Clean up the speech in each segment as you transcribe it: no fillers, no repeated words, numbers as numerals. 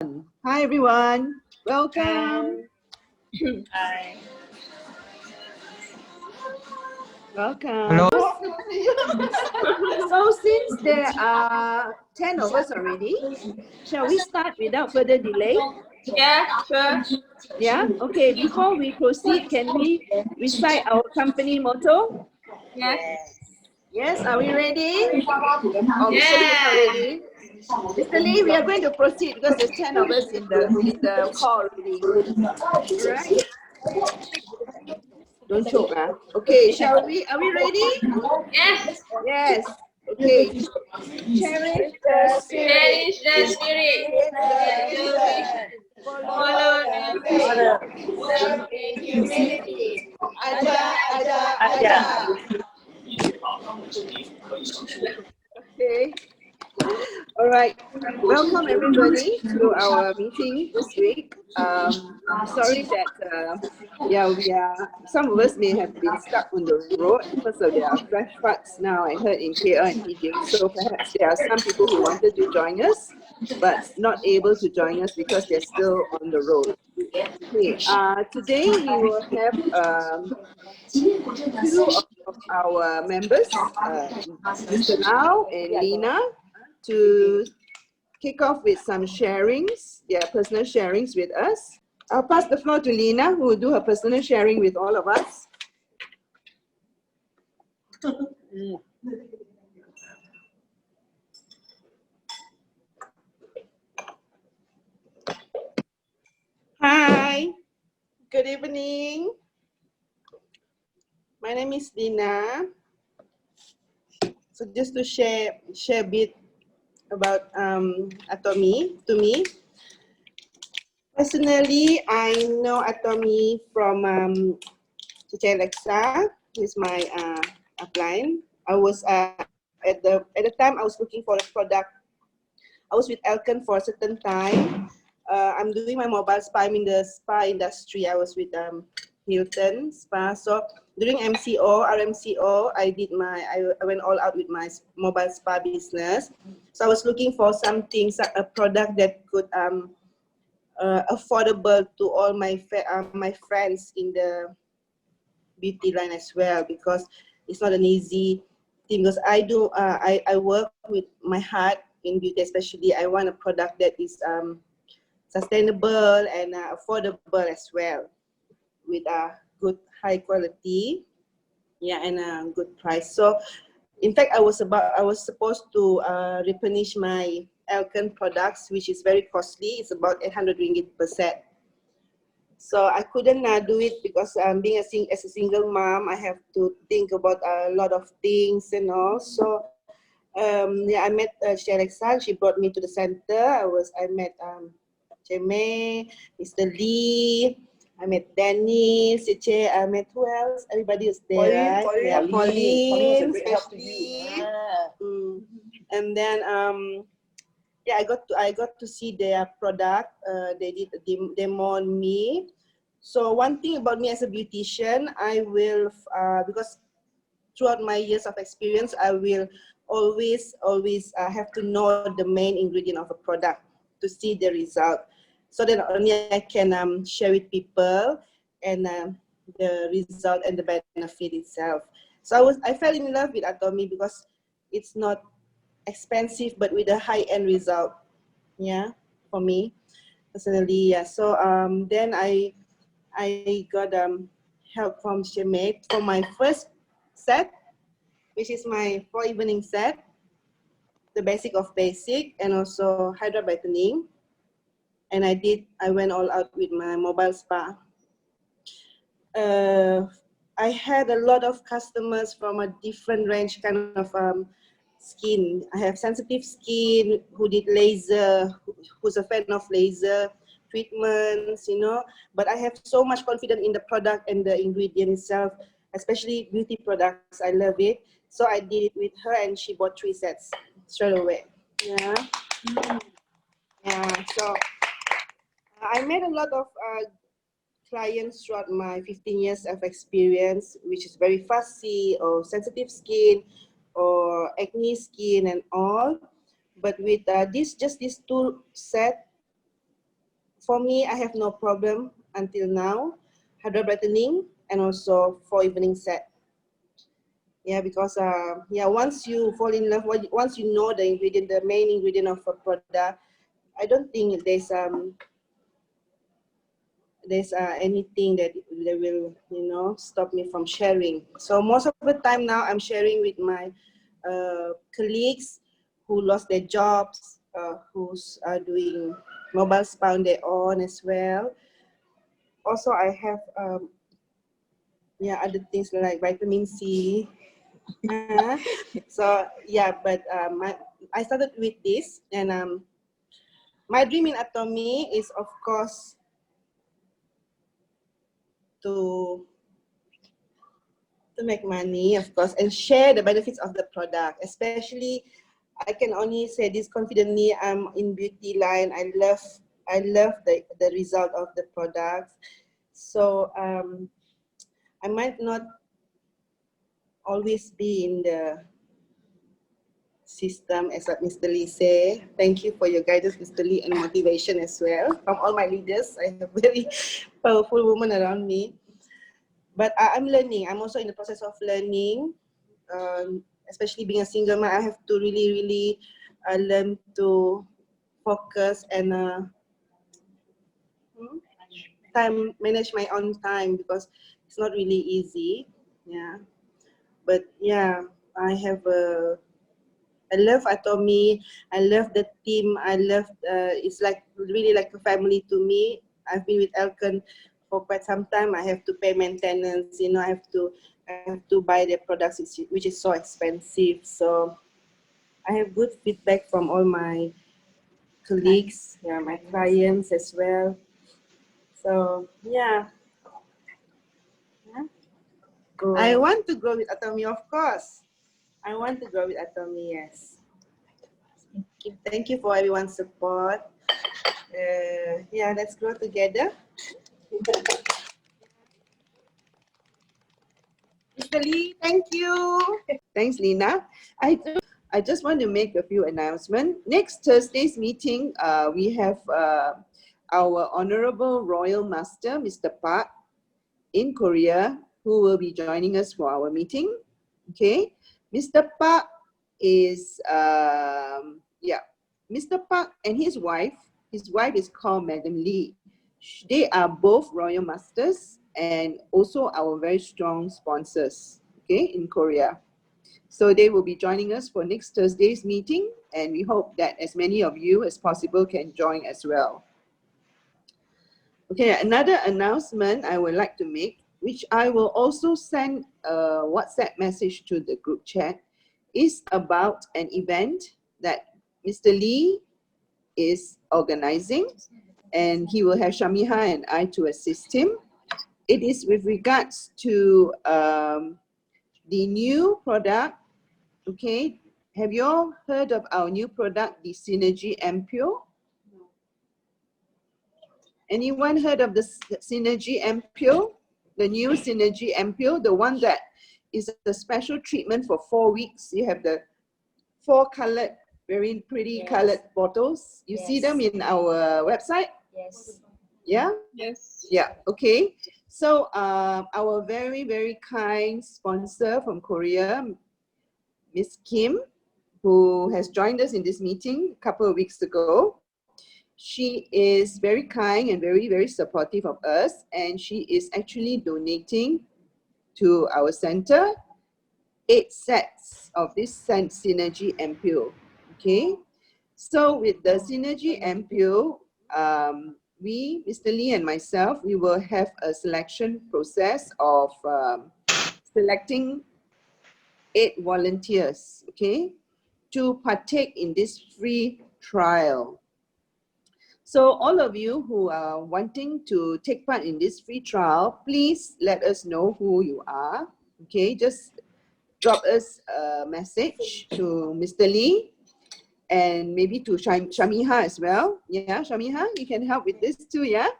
Hi everyone, welcome. Hi. Welcome. Hello. So since there are 10 of us already, shall we start without further delay? Yeah, sure. Yeah, okay. Before we proceed, can we recite our company motto? Yes. Yes, are we ready? Oh, Mr. Lee is not Yeah. ready. Mr. Lee, we are going to proceed because there's 10 of us in the call already. All right? Don't choke, ah. Okay, shall we? Are we ready? Yes. Yes. Okay. Cherish the spirit. Cherish the spirit. Create the Create the vision. vision. Follow Follow the the faith. faith. Serve in humility. Aja, aja, aja. Aja. Okay. All right. Welcome everybody to our meeting this week. I'm sorry that some of us may have been stuck on the road because of their flash floods now I heard in KL and PJ. So perhaps there are some people who wanted to join us but not able to join us because they're still on the road. Okay. Today we will have two of our members, Mr. Lau and Lina, to kick off with some sharings, their personal sharings with us. I'll pass the floor to Lina, who will do her personal sharing with all of us. Hi, good evening. My name is Lina. So just to share a bit about Atomy to me. Personally, I know Atomy from Cici Alexa. He's my upline. I was at the time I was looking for a product. I was with Elkin for a certain time. I'm doing my mobile spa. I'm in the spa industry. I was with Hilton Spa. So during RMCO, I went all out with my mobile spa business. So I was looking for something, a product that could affordable to all my friends in the beauty line as well, because it's not an easy thing. Because I work with my heart in beauty, especially. I want a product that is sustainable and affordable as well, with a good high quality, yeah, and a good price. So in fact, I was supposed to replenish my Elkin products, which is very costly. It's about 800 ringgit per set. So I couldn't do it because being as a single mom, I have to think about a lot of things and all. So yeah, I met Alexa. She brought me to the center. I met Cheme, Mr. Lee. I met Danny, Cici. I met who else? Everybody was there, right? Yeah, Pauline, especially. And then yeah, I got to see their product. They did a demo on me. So one thing about me as a beautician, I will because throughout my years of experience, I will always have to know the main ingredient of a product to see the result, so that only I can share with people and the result and the benefit itself. So I fell in love with Atomy because it's not expensive but with a high-end result, yeah, for me personally. Yeah, so then I got help from Shemate for my first set, which is my 4 evening set, the basic of basic and also hydra brightening. And I went all out with my mobile spa. I had a lot of customers from a different range kind of skin. I have sensitive skin who did laser, who's a fan of laser treatments, you know. But I have so much confidence in the product and the ingredient itself, especially beauty products. I love it. So I did it with her and she bought 3 sets straight away. Yeah. Yeah. So I made a lot of clients throughout my 15 years of experience, which is very fussy or sensitive skin or acne skin and all. But with this 2 set, for me, I have no problem until now. Hydra brightening and also for evening set. Yeah, because yeah, once you fall in love, once you know the ingredient, the main ingredient of a product, I don't think there's anything that will, you know, stop me from sharing. So most of the time now I'm sharing with my colleagues who lost their jobs, who's doing mobile spa on their own as well. Also I have yeah, other things like vitamin C. So yeah, but I started with this, and my dream in Atomy is, of course, to make money, of course, and share the benefits of the product. Especially, I can only say this confidently. I'm in beauty line. I love the result of the products. So I might not always be in the system, as what Mr. Lee say. Thank you for your guidance, Mr. Lee, and motivation as well from all my leaders. I have very powerful women around me. But I'm learning. I'm also in the process of learning. Especially being a single mom, I have to really learn to focus and manage my own time, because it's not really easy. Yeah, but yeah, I love Atomy. I love the team. I love it's like really like a family to me. I've been with Elkan for quite some time. I have to pay maintenance. You know, I have to buy their products, which is so expensive. So I have good feedback from all my colleagues, yeah, my clients as well. So yeah, I want to grow with Atomy, of course. I want to grow with Atomy, yes. Thank you for everyone's support. Yeah, let's grow together. Mr. Lee, thank you. Thanks, Lina. I just want to make a few announcements. Next Thursday's meeting, we have our Honorable Royal Master, Mr. Park, in Korea, who will be joining us for our meeting. Okay, Mr. Park is, yeah, Mr. Park and his wife is called Madam Lee. They are both Royal Masters and also our very strong sponsors, okay, in Korea. So they will be joining us for next Thursday's meeting, and we hope that as many of you as possible can join as well. Okay, another announcement I would like to make, which I will also send a WhatsApp message to the group chat, is about an event that Mr. Lee is organizing, and he will have Shamiha and I to assist him. It is with regards to the new product. Okay, have you all heard of our new product, the Synergy Ampule? Anyone heard of the Synergy Ampule? The new Synergy Ampule, the one that is a special treatment for 4 weeks. You have the 4 colored, very pretty colored bottles. You see them in our website? Yes. Yeah? Yes. Yeah, okay. So our very kind sponsor from Korea, Miss Kim, who has joined us in this meeting a couple of weeks ago. She is very kind and very supportive of us, and she is actually donating to our center 8 sets of this Synergy Ampule. Okay, so with the Synergy Ampule, we, Mr. Lee and myself, we will have a selection process of selecting 8 volunteers, okay, to partake in this free trial. So all of you who are wanting to take part in this free trial, please let us know who you are. Okay, just drop us a message to Mr. Lee and maybe to Shamiha as well. Yeah, Shamiha, you can help with this too, yeah?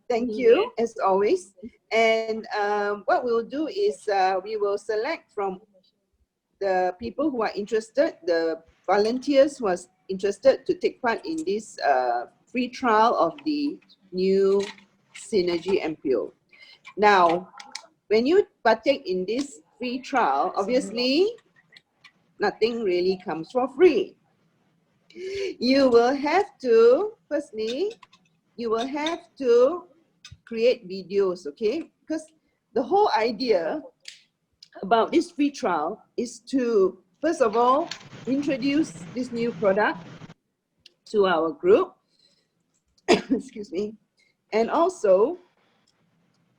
Thank you, as always. And what we'll do is we will select from the people who are interested, the volunteers who are interested to take part in this free trial of the new Synergy ampoule. Now, when you partake in this free trial, obviously, nothing really comes for free. You will have to, firstly, you will have to create videos, okay? Because the whole idea about this free trial is to, first of all, introduce this new product to our group. Excuse me. And also,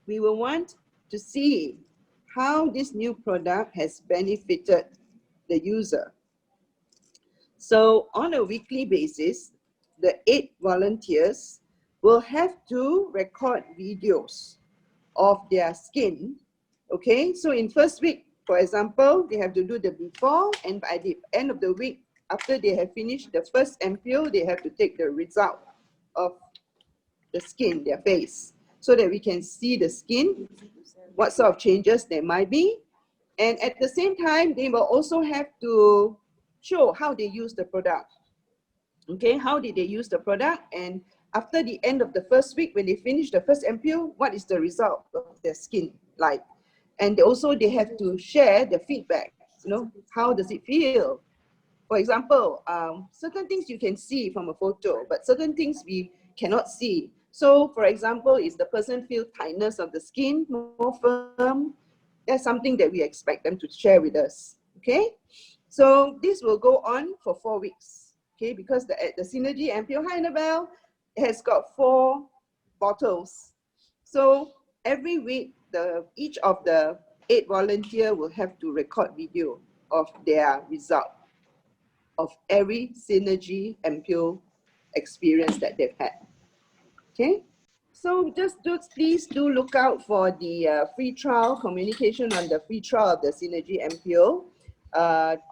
we will want to see how this new product has benefited the user. So on a weekly basis, the 8 volunteers will have to record videos of their skin. Okay, so in first week, for example, they have to do the before, and by the end of the week, after they have finished the first ampoule, they have to take the result of the skin, their face, so that we can see the skin, what sort of changes there might be. And at the same time, they will also have to show how they use the product. Okay, how did they use the product? And after the end of the first week, when they finish the first ampoule, what is the result of their skin like? And also they have to share the feedback, you know, how does it feel? For example, certain things you can see from a photo, but certain things we cannot see. So for example, is the person feel tightness of the skin, more firm? That's something that we expect them to share with us, okay? So this will go on for 4 weeks, okay? Because the Synergy ampoule, hi Annabelle, has got 4 bottles. So every week, each of the 8 volunteers will have to record video of their result of every Synergy ampoule experience that they've had, okay? So please do look out for the free trial communication on the free trial of the Synergy ampoule.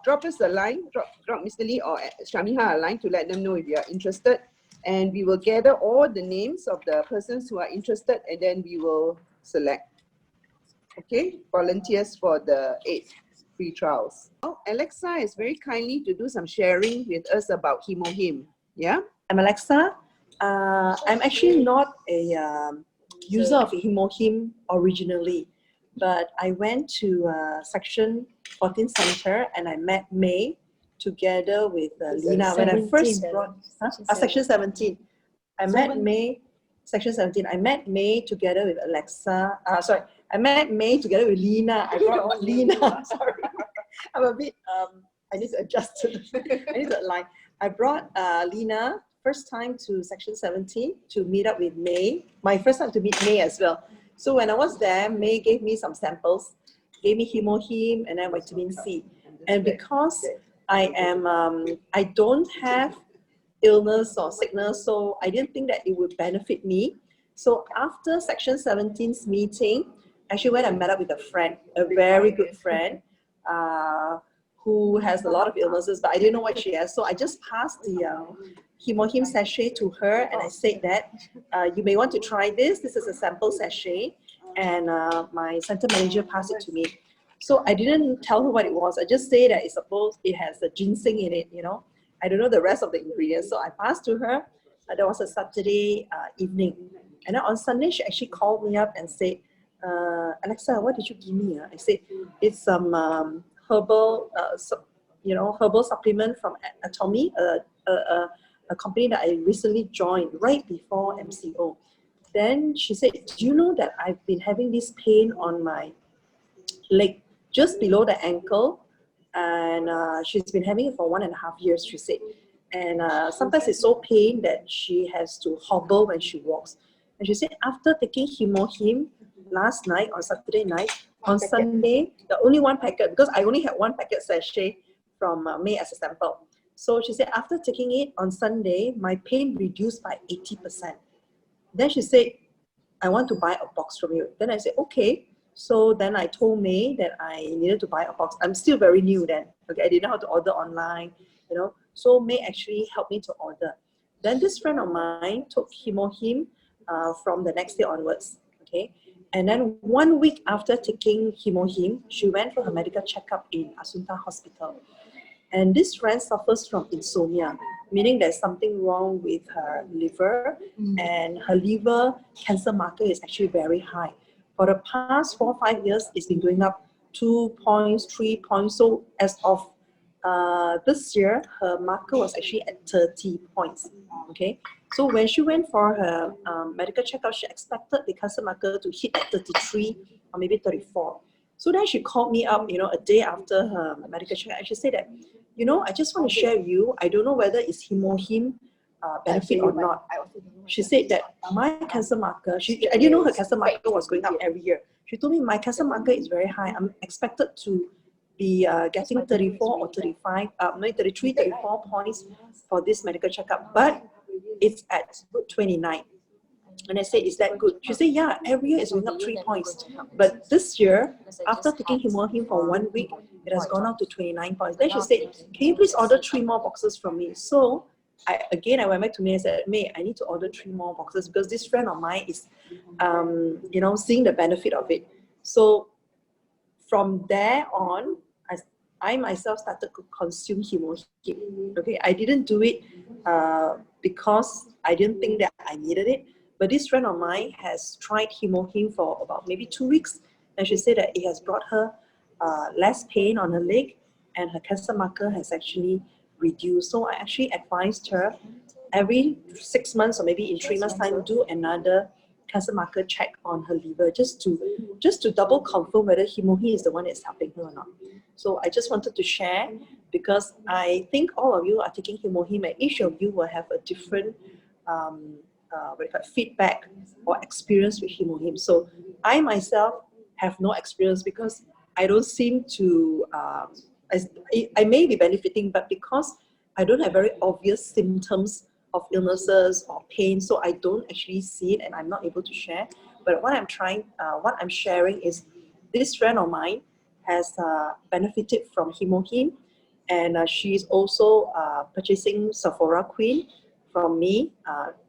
Drop us a line, drop Mr. Lee or Shamiha a line to let them know if you are interested. And we will gather all the names of the persons who are interested, and then we will select, okay, volunteers for the 8 free trials. Oh, Alexa is very kindly to do some sharing with us about Hemohim. Yeah? I'm Alexa. I'm actually not a user of Hemohim originally, but I went to Section 14 Center and I met May together with Lina. When I first brought Section 17, I met May. Section 17, I met May together with Alexa. I met May together with Lina. I brought Lina. Sorry, I'm a bit. I need to adjust. I need to align. I brought Lina first time to Section 17 to meet up with May. My first time to meet May as well. So when I was there, May gave me some samples, gave me Hemohim and then vitamin C. And because I am, I don't have illness or sickness, so I didn't think that it would benefit me. So after Section 17's meeting, I actually went and met up with a friend, a very good friend, who has a lot of illnesses, but I didn't know what she has. So I just passed the Hemohim sachet to her, and I said that you may want to try this. This is a sample sachet, and my center manager passed it to me. So I didn't tell her what it was. I just say that it's supposed it has a ginseng in it, you know. I don't know the rest of the ingredients. So I passed to her. There was a Saturday evening. And then on Sunday, she actually called me up and said, Alexa, what did you give me? I said, it's some herbal, herbal supplement from Atomy, a company that I recently joined right before MCO. Then she said, do you know that I've been having this pain on my leg, just below the ankle? And she's been having it for 1.5 years, she said. And sometimes it's so pain that she has to hobble when she walks. And she said after taking Hemohim last night, on Saturday night, on Sunday, the only 1 packet, because I only had 1 packet sachet from May as a sample. So she said after taking it on Sunday, my pain reduced by 80%. Then she said, I want to buy a box from you. Then I said, okay. So then I told May that I needed to buy a box. I'm still very new then. Okay, I didn't know how to order online, you know. So May actually helped me to order. Then this friend of mine took Hemohim from the next day onwards. Okay, and then 1 week after taking Hemohim, she went for her medical checkup in Asunta Hospital. And this friend suffers from insomnia, meaning there's something wrong with her liver, and her liver cancer marker is actually very high. For the past 4 or 5 years, it's been going up 2 points, 3 points. So as of this year, her marker was actually at 30 points. Okay, so when she went for her medical checkup, she expected the cancer marker to hit at 33 or maybe 34. So then she called me up, a day after her medical checkup, and she said that, I just want to share with you, I don't know whether it's Hemohim benefit or not. She said that my cancer marker, I didn't know her cancer marker was going up every year. She told me my cancer marker is very high. I'm expected to be getting 34 or 35, maybe 33, 34 points for this medical checkup, but it's at 29. And I said, is that good? She said, yeah, every year it's going up 3 points. But this year, after taking Hemohim for 1 week, it has gone up to 29 points. Then she said, can you please order 3 more boxes from me? So I went back to May and said, May, I need to order 3 more boxes because this friend of mine is, seeing the benefit of it. So from there on, I myself started to consume Hemohim. Okay, I didn't do it because I didn't think that I needed it. But this friend of mine has tried Hemohim for about maybe 2 weeks, and she said that it has brought her less pain on her leg, and her cancer marker has actually reduced. So I actually advised her every 6 months or maybe in 3 months' time, do another cancer marker check on her liver just to double confirm whether Hemohim is the one that's helping her or not. So I just wanted to share because I think all of you are taking Hemohim, and each of you will have a different feedback or experience with Hemohim. So I myself have no experience because I don't seem to, I may be benefiting, but because I don't have very obvious symptoms of illnesses or pain, so I don't actually see it and I'm not able to share. But what I'm sharing is this friend of mine has benefited from Hemohim, and she's also purchasing Sephora Queen from me,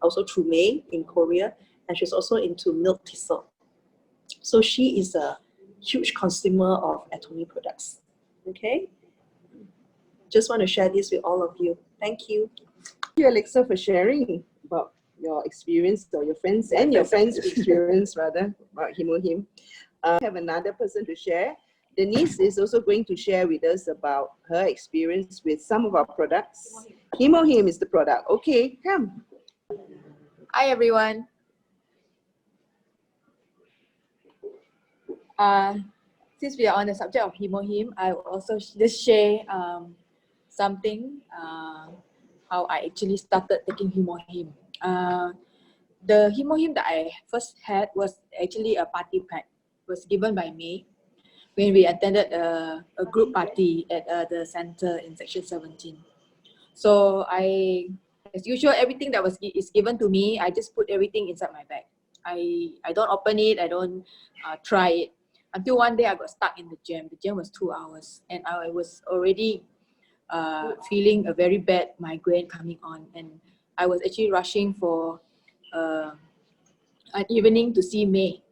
also through May in Korea, and she's also into milk thistle. So she is a huge consumer of Atomy products. Okay, just want to share this with all of you. Thank you. Thank you, Alexa, for sharing about your experience or your friends and your friends' experience rather about Hemohim. I have another person to share. Denise is also going to share with us about her experience with some of our products. Hemohim is the product. Okay, come. Hi everyone. Since we are on the subject of Hemohim, I will also just share something how I actually started taking Hemohim. The Hemohim that I first had was actually a party pack. It was given by May when we attended a group party at the center in section 17. So as usual, everything that is given to me, I just put everything inside my bag. I don't open it, I don't try it. Until one day I got stuck in the jam. The jam was 2 hours and I was already feeling a very bad migraine coming on, and I was actually rushing for an evening to see May.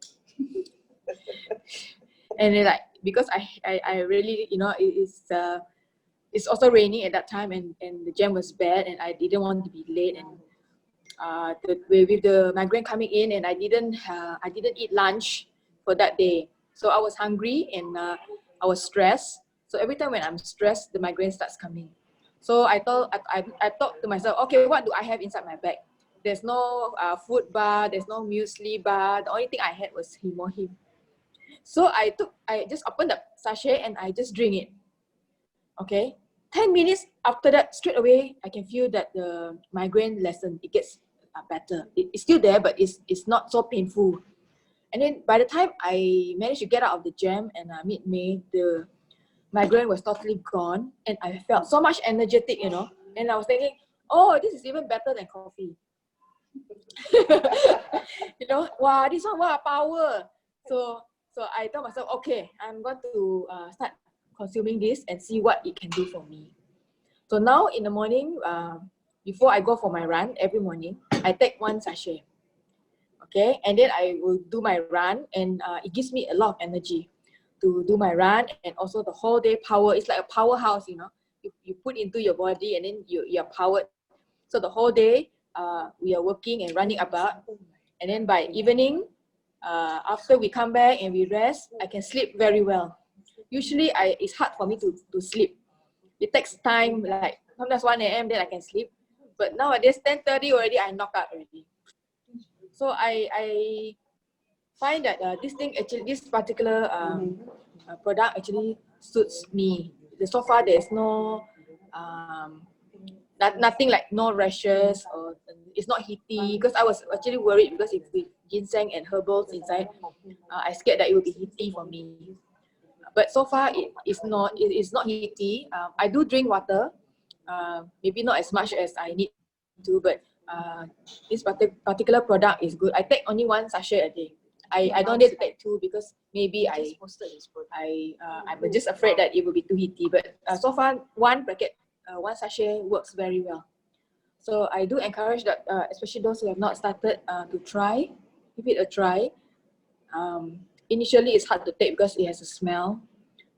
And then, because I really, it's also raining at that time, and the jam was bad, and I didn't want to be late, and with the migraine coming in, and I didn't eat lunch for that day, so I was hungry and I was stressed. So every time when I'm stressed, the migraine starts coming. So I thought to myself, okay, what do I have inside my bag? There's no food bar, there's no muesli bar. The only thing I had was Hemohim. So I just opened the sachet and I just drink it. Okay, 10 minutes after that, straight away, I can feel that the migraine lessened. It gets better. It's still there, but it's not so painful. And then by the time I managed to get out of the jam and meet May, the migraine was totally gone, and I felt so much energetic, And I was thinking, oh, this is even better than coffee. Wow, this one, wow, power. So I told myself, okay, I'm going to start consuming this and see what it can do for me. So now in the morning, before I go for my run every morning, I take 1 sachet. Okay, and then I will do my run, and it gives me a lot of energy to do my run, and also the whole day power. It's like a powerhouse, you put into your body, and then you're powered So the whole day, we are working and running about. And then by evening, after we come back and we rest, I can sleep very well. Usually, it's hard for me to sleep. It takes time, like sometimes 1 a.m. then I can sleep. But nowadays, 10:30 already, I knock out already. So I find that this particular product actually suits me. So far, there's no nothing like no rashes, or it's not heaty, because I was actually worried because it's with ginseng and herbals inside. I scared that it would be heaty for me. But so far it's not heaty. I do drink water, maybe not as much as I need to, but this particular product is good. I take only 1 sachet a day. I don't need to take 2 because maybe I'm just afraid that it will be too heaty. But so far 1 packet, 1 sachet works very well. So I do encourage that, especially those who have not started, to try, give it a try. Initially it's hard to take because it has a smell.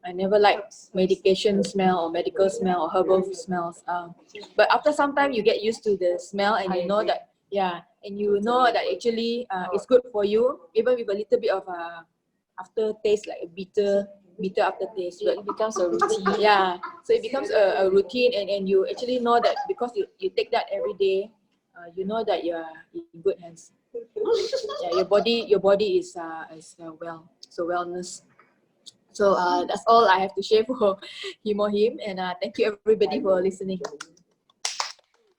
I never like medication smell or medical smell or herbal smells. But after some time you get used to the smell, and you know that, and you know that actually it's good for you, even with a little bit of aftertaste, like a bitter aftertaste. But it becomes a routine. Yeah, so it becomes a routine, and you actually know that because you take that every day, you know that you're in good hands. Yeah, your body is well, so wellness. So that's all I have to share for Hemohim, and thank you everybody for listening.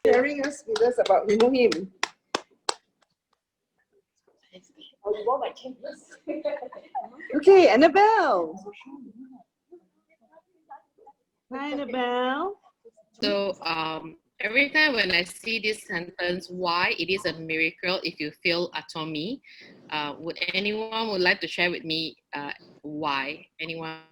Sharing us with us about Hemohim. Oh, you want my canvas? Okay, Annabelle. Hi, Annabelle. So every time when I see this sentence, why it is a miracle if you feel Atomy, would anyone would like to share with me why? Anyone?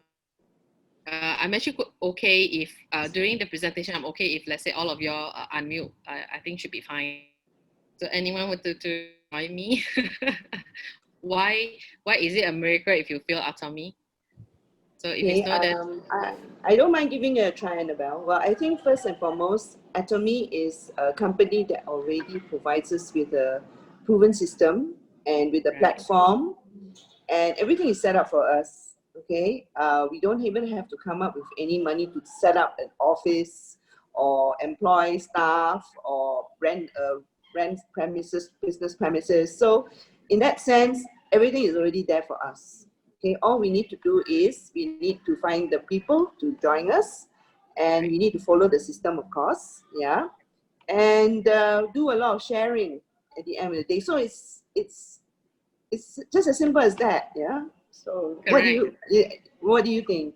I'm actually okay if during the presentation, I'm okay if, let's say, all of you are unmute. I think should be fine. So anyone want to join me? Why is it a miracle if you feel Atomy? So if Okay, it's not that, I don't mind giving it a try, Annabelle. Well, I think first and foremost, Atomy is a company that already provides us with a proven system and with a Right. platform, and everything is set up for us. Okay, we don't even have to come up with any money to set up an office or employ staff or rent premises, business premises. So, in that sense, everything is already there for us. Okay, all we need to do is we need to find the people to join us, and we need to follow the system, of course. Yeah, and do a lot of sharing at the end of the day. So it's just as simple as that. Yeah. So what do you think?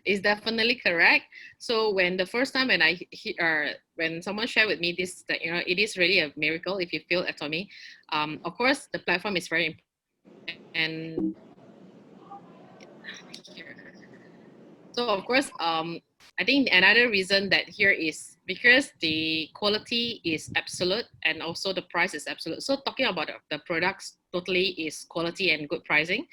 is definitely correct. So when the first time when when someone shared with me this, that it is really a miracle if you feel Atomy. Of course, the platform is very important, and so of course, I think another reason that here is because the quality is absolute and also the price is absolute. So talking about the products totally is quality and good pricing.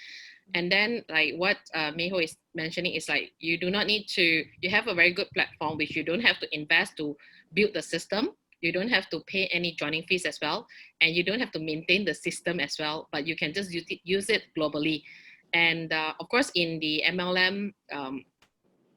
And then like what Meho is mentioning is like, you do not need to, you have a very good platform, which you don't have to invest to build the system. You don't have to pay any joining fees as well. And you don't have to maintain the system as well, but you can just use it globally. And of course, in the MLM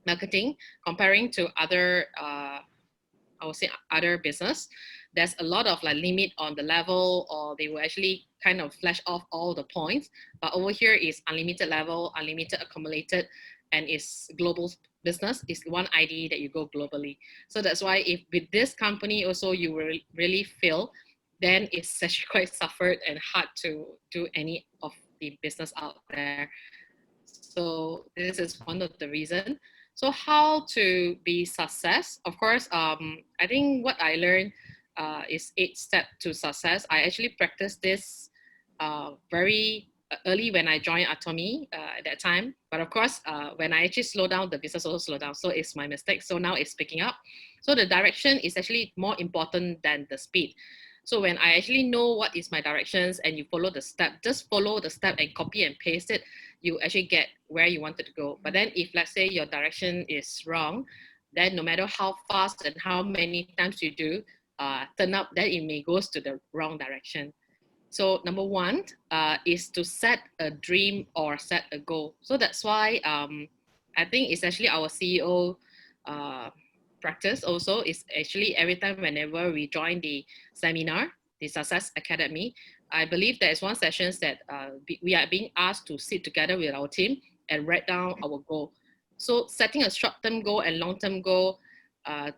marketing, comparing to other, I would say other business, there's a lot of like limit on the level, or they will actually kind of flash off all the points. But over here is unlimited level, unlimited accumulated, and it's global business. It's one ID that you go globally. So that's why if with this company also you will really feel, then it's actually quite suffered and hard to do any of the business out there. So this is one of the reasons. So how to be success? Of course, I think what I learned is 8 steps to success. I actually practiced this very early when I joined Atomy at that time. But of course, when I actually slow down, the business also slow down. So it's my mistake. So now it's picking up. So the direction is actually more important than the speed. So when I actually know what is my directions and you follow the step, just follow the step and copy and paste it, you actually get where you wanted to go. But then if let's say your direction is wrong, then no matter how fast and how many times you do, turn up, then it may goes to the wrong direction. So number one is to set a dream or set a goal. So that's why I think it's actually our CEO practice also is actually every time whenever we join the seminar, the Success Academy, I believe there is one session that we are being asked to sit together with our team and write down our goal. So setting a short-term goal and long-term goal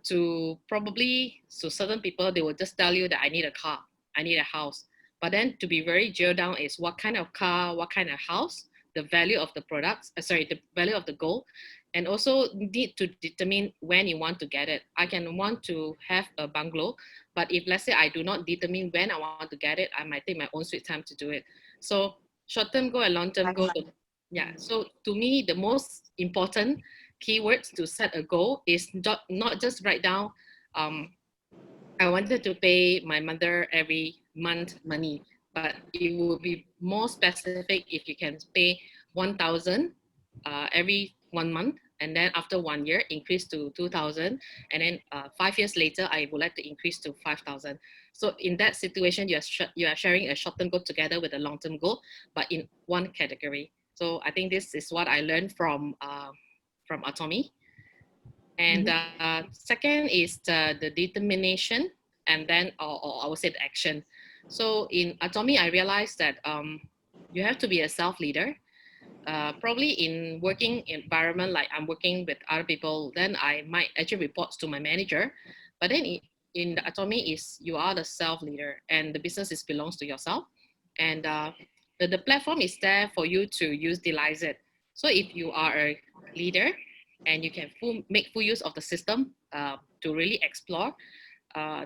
to probably, so certain people, they will just tell you that I need a car, I need a house. But then to be very drill down is what kind of car, what kind of house, the value of the products, the value of the goal, and also need to determine when you want to get it. I can want to have a bungalow, but if let's say I do not determine when I want to get it, I might take my own sweet time to do it. So short-term goal and long-term goal. Yeah. So to me, the most important keywords to set a goal is not just write down, I wanted to pay my mother every month money, but it will be more specific if you can pay 1,000 every 1 month, and then after 1 year increase to 2,000, and then 5 years later I would like to increase to 5,000. So in that situation, you are sharing a short-term goal together with a long-term goal, but in one category. So I think this is what I learned from Atomy. And second is the determination, and then or I would say the action. So in Atomy, I realized that you have to be a self-leader. Probably in working environment, like I'm working with other people, then I might actually report to my manager. But then in the Atomy is you are the self-leader and the business belongs to yourself. And the platform is there for you to utilize it. So if you are a leader, and you can make full use of the system to really explore.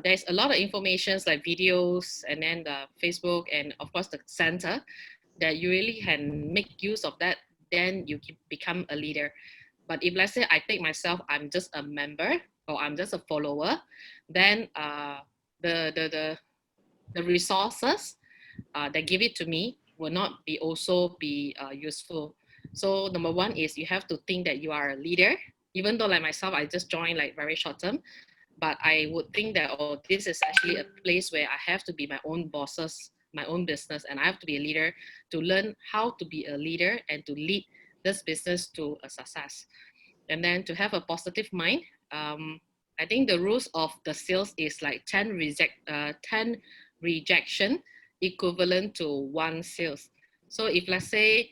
There's a lot of informations like videos and then the Facebook and of course the center that you really can make use of that, then you can become a leader. But if let's say I take myself, I'm just a member or I'm just a follower, then the resources that give it to me will not be useful. So number one is you have to think that you are a leader. Even though like myself, I just joined like very short term, but I would think that, oh, this is actually a place where I have to be my own bosses, my own business, and I have to be a leader to learn how to be a leader and to lead this business to a success. And then to have a positive mind, I think the rules of the sales is like 10 rejection equivalent to 1 sales. So if let's say,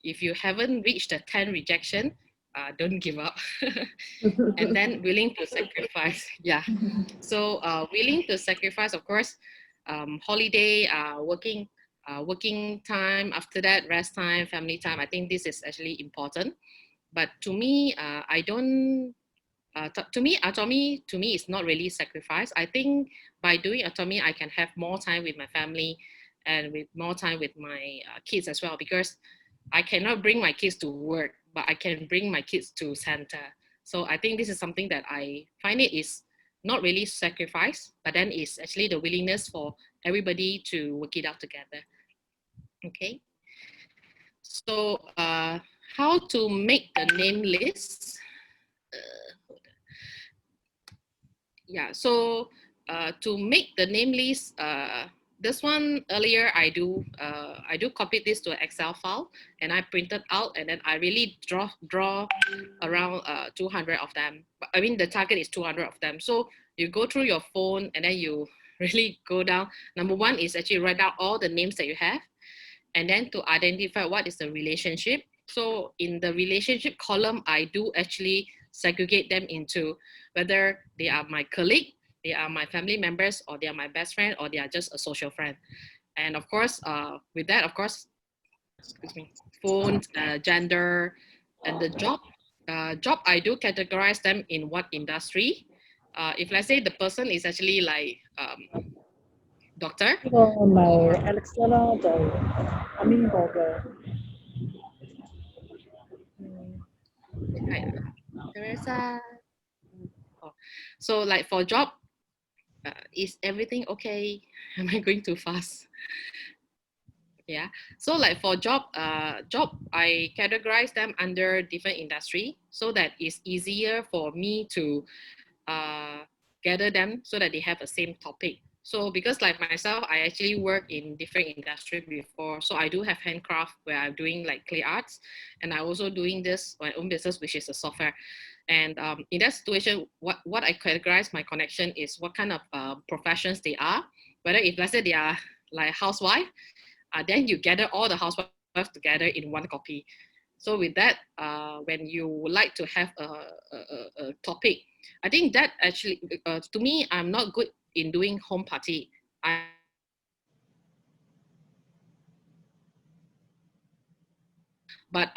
if you haven't reached the 10 rejection, don't give up. And then willing to sacrifice. Yeah. So willing to sacrifice, of course, holiday, working time, after that, rest time, family time. I think this is actually important. But to me, I don't, to me, Atomy, to me, is not really sacrifice. I think by doing Atomy, I can have more time with my family and with more time with my kids as well, because I cannot bring my kids to work, but I can bring my kids to center. So I think this is something that I find it is not really sacrifice, but then it's actually the willingness for everybody to work it out together. Okay. So how to make the name list? Yeah, so to make the name list, this one earlier I do copy this to an Excel file and I printed out, and then I really draw around 200 of them. I mean the target is 200 of them. So you go through your phone and then you really go down. Number one is actually write down all the names that you have, and then to identify what is the relationship. So in the relationship column, I do actually segregate them into whether they are my colleague, they are my family members, or they are my best friend, or they are just a social friend. And of course, with that, of course, excuse me, phone, gender, and the job. Job, I do categorize them in what industry. If let's say the person is actually like doctor. 呢個咪 Alexa 啦，就阿 Min 個嘅。Hi, Teresa. Oh. So like for job, is everything okay? Am I going too fast? Yeah. So like for job, I categorize them under different industry so that it's easier for me to gather them so that they have the same topic. So because like myself, I actually work in different industry before. So I do have handcraft where I'm doing like clay arts, and I also doing this my own business, which is a software. And in that situation, what I categorize my connection is what kind of professions they are. Whether if let's say they are like housewife, then you gather all the housewives together in one copy. So with that, when you would like to have a topic, I think that actually, to me, I'm not good in doing home party. But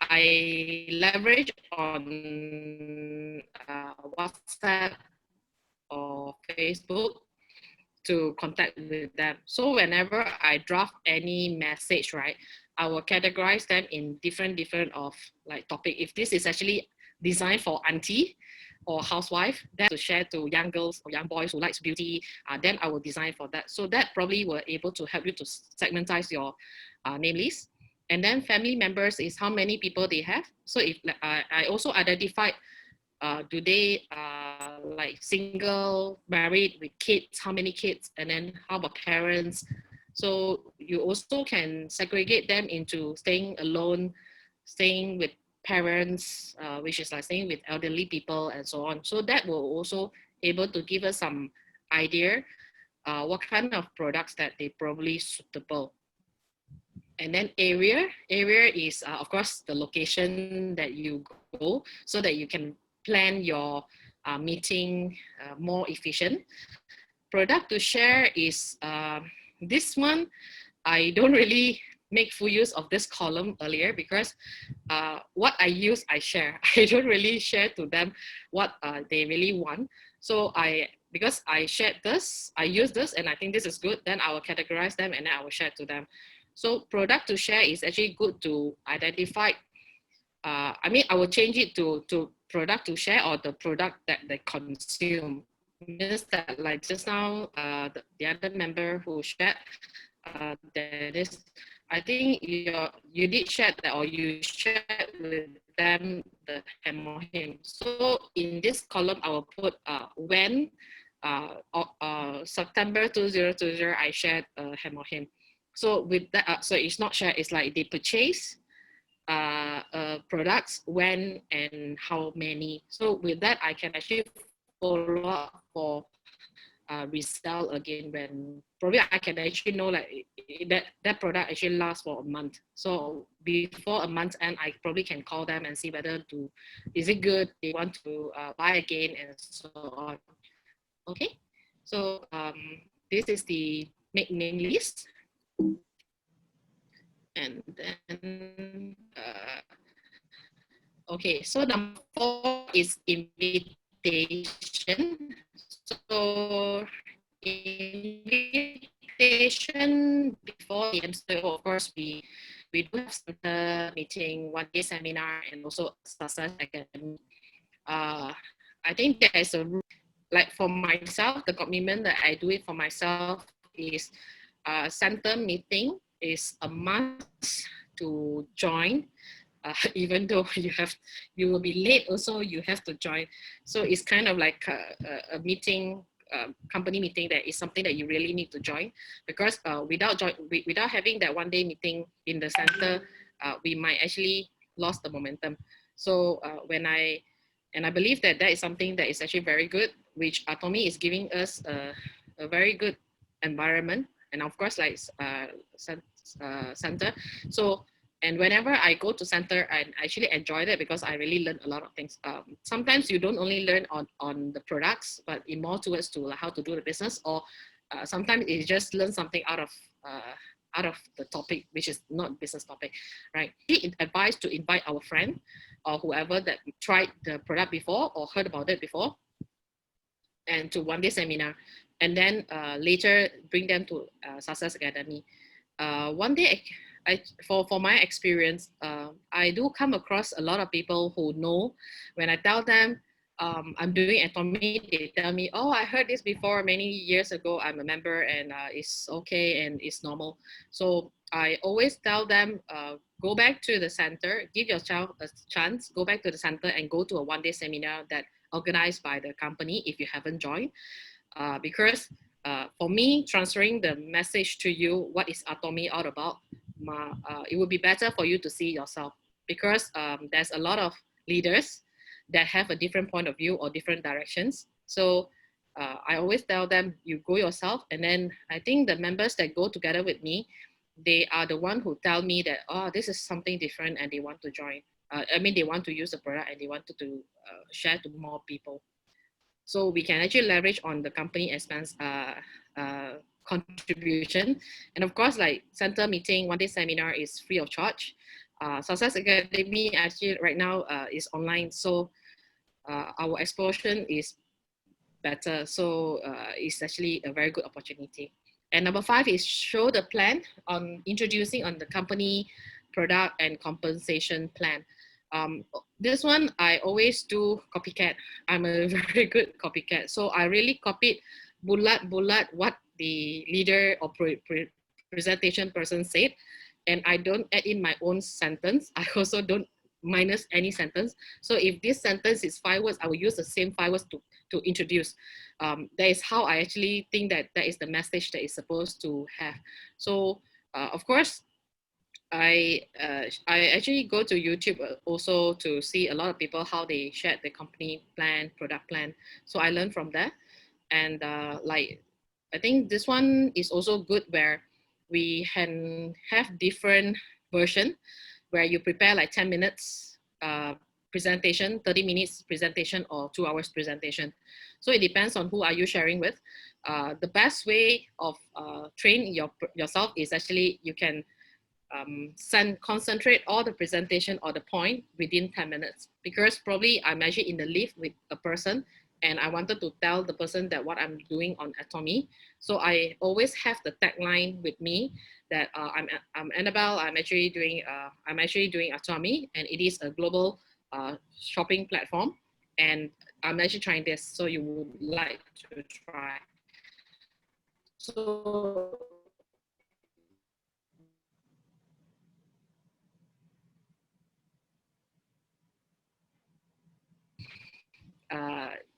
I leverage on WhatsApp or Facebook to contact with them. So whenever I draft any message, right, I will categorize them in different of like topic. If this is actually designed for auntie or housewife, then to share to young girls or young boys who likes beauty, then I will design for that. So that probably will able to help you to segmentize your name list. And then family members is how many people they have. So if I also identified do they like single, married with kids, how many kids, and then how about parents? So you also can segregate them into staying alone, staying with parents, which is like staying with elderly people and so on. So that will also able to give us some idea what kind of products that they probably suitable. And then area is of course the location that you go so that you can plan your meeting more efficient. Product to share is this one. I don't really make full use of this column earlier because what I use, I share. I don't really share to them what they really want. So because I shared this, I use this and I think this is good, then I will categorize them and then I will share to them. So product to share is actually good to identify. I mean, I will change it to product to share or the product that they consume. Means that like just now, the other member who shared, that is, I think you did share that or you shared with them the Hemohim. So in this column, I will put when September 2020, I shared Hemohim. So with that, so it's not shared, it's like they purchase products, when and how many. So with that, I can actually follow up for resell again when probably I can actually know like that product actually lasts for a month. So before a month end, I probably can call them and see whether is it good, they want to buy again and so on. Okay, so this is the make name list. And then, okay, so number 4 is invitation. So invitation before the MCO, of course, we do have center meeting, 1-day seminar, and also success academy. I think there is a like for myself, the commitment that I do it for myself is center meeting is a must to join. Even though you will be late, also you have to join. So it's kind of like a meeting, company meeting that is something that you really need to join, because without having that 1-day meeting in the center, we might actually lost the momentum. So I believe that is something that is actually very good, which Atomy is giving us a very good environment, and of course like center. So and whenever I go to center, I actually enjoyed it because I really learned a lot of things. Sometimes you don't only learn on the products, but in more towards to how to do the business, or sometimes you just learn something out of the topic, which is not business topic, right? We advise to invite our friend or whoever that tried the product before or heard about it before, and to 1-day seminar, and then later bring them to Success Academy. One day, for my experience, I do come across a lot of people who know when I tell them I'm doing Atomy, they tell me, oh, I heard this before many years ago. I'm a member and it's okay and it's normal. So I always tell them, go back to the center, give your child a chance, go back to the center and go to a one-day seminar that organized by the company if you haven't joined. Because for me, transferring the message to you, what is Atomy all about, it would be better for you to see yourself, because there's a lot of leaders that have a different point of view or different directions. So I always tell them, you go yourself. And then I think the members that go together with me, they are the one who tell me that, oh, this is something different and they want to join. I mean, they want to use the product and they wanted to share to more people. So we can actually leverage on the company expense contribution. And of course, like center meeting, one day seminar is free of charge. Success Academy actually right now is online. So our exposure is better. So it's actually a very good opportunity. And number 5 is show the plan on introducing on the company product and compensation plan. This one, I always do copycat. I'm a very good copycat. So I really copied bullet what the leader or presentation person said. And I don't add in my own sentence. I also don't minus any sentence. So if this sentence is 5 words, I will use the same 5 words to introduce. That is how I actually think that is the message that is supposed to have. So of course, I actually go to YouTube also to see a lot of people how they shared the company plan, product plan. So I learned from that. And like, I think this one is also good where we can have different version where you prepare like 10 minutes presentation, 30 minutes presentation, or 2 hours presentation. So it depends on who are you sharing with. The best way of train yourself is actually you can concentrate all the presentation or the point within 10 minutes, because probably I'm actually in the lift with a person and I wanted to tell the person that what I'm doing on Atomy. So I always have the tagline with me that I'm Annabelle. I'm actually doing Atomy, and it is a global shopping platform, and I'm actually trying this, so you would like to try. So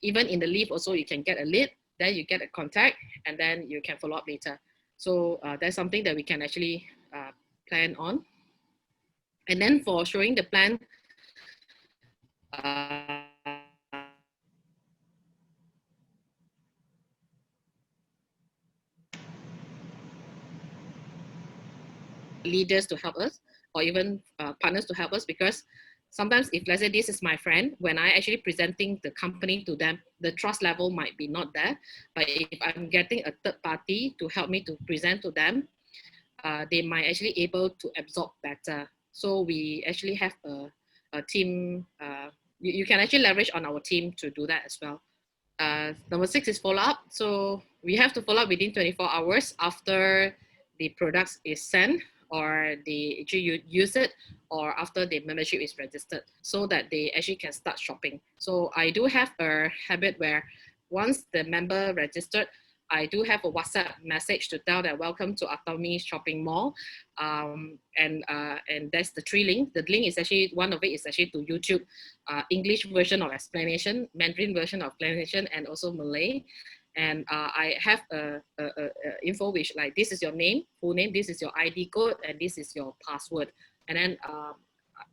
even in the leave also, you can get a lead, then you get a contact, and then you can follow up later. So that's something that we can actually plan on. And then for showing the plan, leaders to help us, or even partners to help us, because sometimes if let's say this is my friend, when I actually presenting the company to them, the trust level might be not there. But if I'm getting a third party to help me to present to them, they might actually able to absorb better. So we actually have a team. You can actually leverage on our team to do that as well. Number 6 is follow up. So we have to follow up within 24 hours after the products is sent, or they actually use it, or after the membership is registered, so that they actually can start shopping. So I do have a habit where once the member registered, I do have a WhatsApp message to tell that welcome to Atomy shopping mall, and that's the 3 link. The link is actually, one of it is actually to YouTube, English version of explanation, Mandarin version of explanation, and also Malay. And I have a info which like, this is your name, full name, this is your ID code, and this is your password. And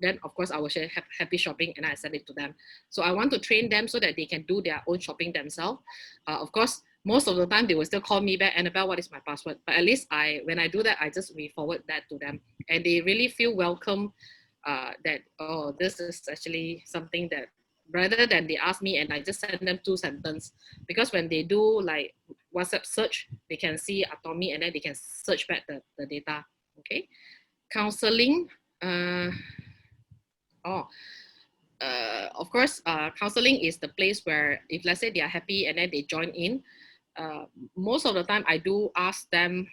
then of course I will share happy shopping, and I send it to them. So I want to train them so that they can do their own shopping themselves. Of course, most of the time they will still call me back, Annabelle, what is my password? But at least when I do that, I just re-forward that to them, and they really feel welcome, that, oh, this is actually something that, rather than they ask me and I just send them 2 sentences, because when they do like WhatsApp search, they can see Atomy and then they can search back the data. Okay, counseling. Of course, counseling is the place where if let's say they are happy and then they join in, most of the time I do ask them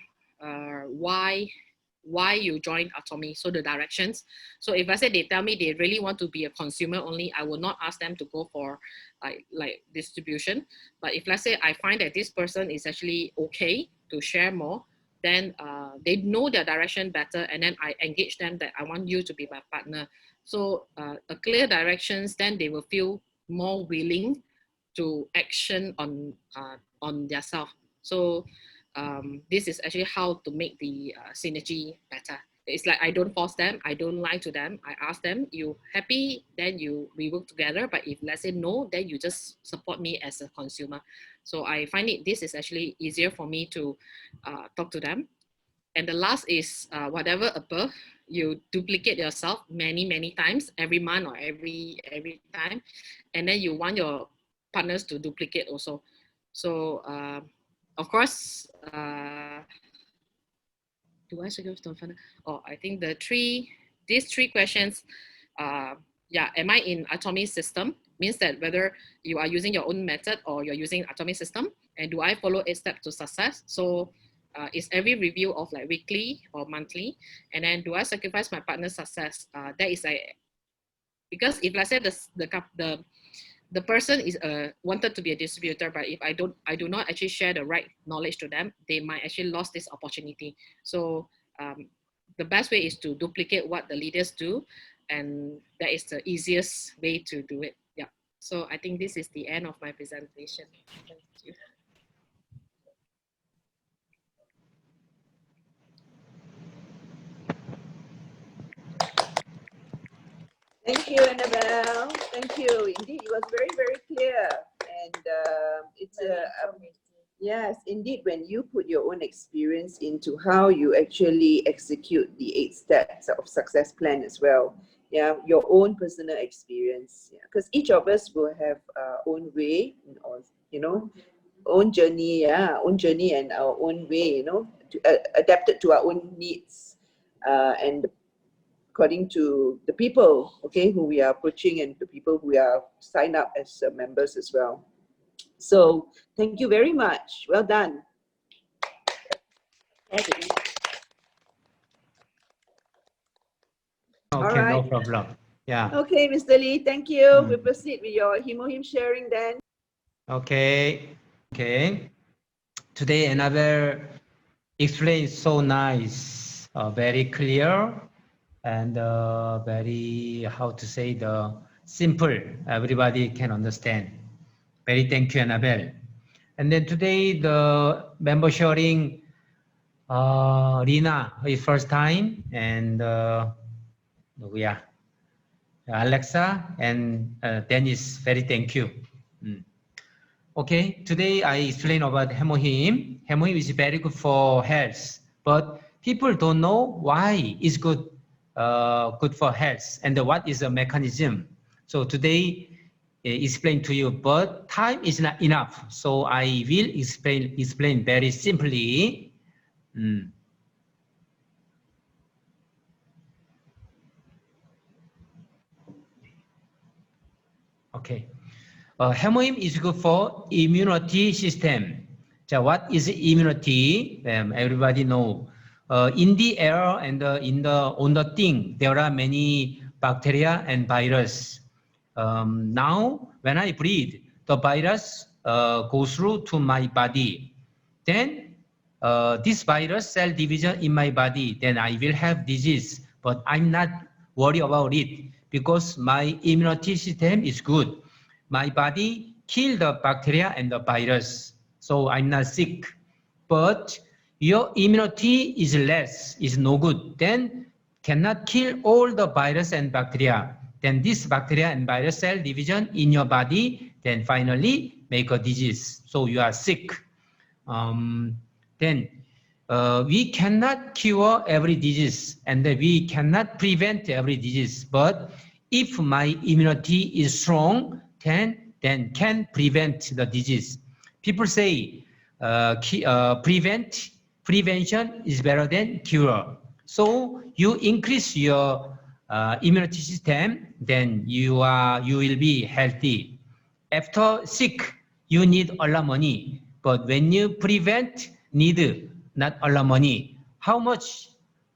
why you join Atomy, so the directions. So if I say they tell me they really want to be a consumer only, I will not ask them to go for like distribution. But if let's say I find that this person is actually okay to share more, then they know their direction better, and then I engage them that I want you to be my partner. So a clear directions, then they will feel more willing to action on their self. So this is actually how to make the synergy better. It's like I don't force them, I don't lie to them. I ask them, you happy, then we work together. But if let's say no, then you just support me as a consumer. So I find this is actually easier for me to talk to them. And the last is whatever above, you duplicate yourself many times every month or every time, and then you want your partners to duplicate also. So of course, do I suggest to find? Oh, I think these three questions, yeah, am I in Atomy system? Means that whether you are using your own method or you're using Atomy system, and do I follow 8 steps to success? So is every review of like weekly or monthly, and then do I sacrifice my partner's success? That is like, because if let's say the person is wanted to be a distributor, but if I do not actually share the right knowledge to them, they might actually lose this opportunity. So the best way is to duplicate what the leaders do, and that is the easiest way to do it. Yeah. So I think this is the end of my presentation. Thank you. Thank you, Annabelle. Thank you. Indeed, it was very clear. And it's yes, indeed, when you put your own experience into how you actually execute the 8 steps of success plan as well. Yeah, your own personal experience. Because each of us will have our own way, or own journey. Yeah, own journey and our own way. Adapted to our own needs, and according to the people, okay, who we are approaching, and the people who are signed up as members as well. So thank you very much. Well done. Okay, All no right. problem. Yeah. Okay, Mr. Lee, thank you. We proceed with your Hemohim sharing then. Okay. Today another explain so nice, very clear, and very, how to say, the simple. Everybody can understand. Very thank you, Annabelle. And then today the member sharing, Rina is first time, and yeah, Alexa and Dennis, very thank you. Okay, today I explain about Hemohim. Hemohim is very good for health, but people don't know why it's good, good for health, and what is the mechanism. So today, explain to you, but time is not enough. So I will explain very simply. Okay. Hemohim is good for immunity system. So what is immunity? Everybody know. In the air and on the thing, there are many bacteria and virus. Now, when I breathe, the virus goes through to my body. Then this virus cell division in my body, then I will have disease, but I'm not worried about it because my immunity system is good. My body kill the bacteria and the virus, so I'm not sick. But your immunity is less, is no good, then cannot kill all the virus and bacteria. Then this bacteria and virus cell division in your body, then finally make a disease. So you are sick. Then we cannot cure every disease, and we cannot prevent every disease. But if my immunity is strong, then can prevent the disease. People say prevention is better than cure. So you increase your immunity system, then you will be healthy. After sick, you need a lot of money. But when you prevent, need not a lot of money. How much?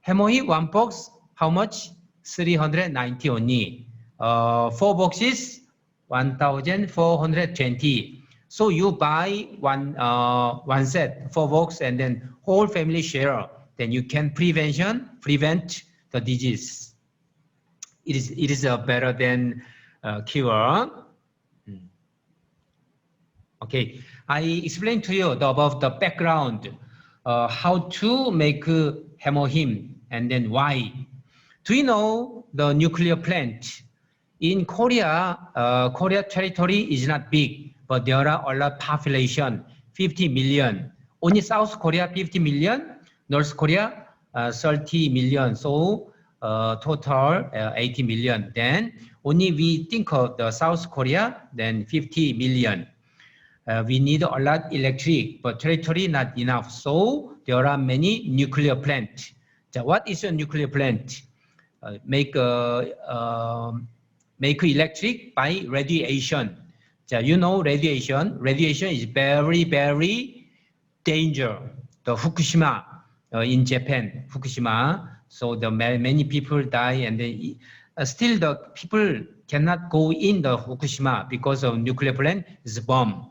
Hemohim, 1 box, how much? 390 only. 4 boxes, 1,420. So you buy one set, 4 box, and then whole family share. then you can prevent the disease. It is better than cure. Okay, I explained to you about the background, how to make Hemohim and then why. Do you know the nuclear plant? In Korea, Korea territory is not big, but there are a lot of population, 50 million. Only South Korea 50 million, North Korea 30 million. So total 80 million. Then only we think of the South Korea, then 50 million. We need a lot electric, but territory not enough. So there are many nuclear plants. So what is a nuclear plant? Make electric by radiation. So you know radiation. Radiation is very, very dangerous. The Fukushima in Japan, Fukushima. So the many people die, and still the people cannot go in the Fukushima because of nuclear plant is bomb.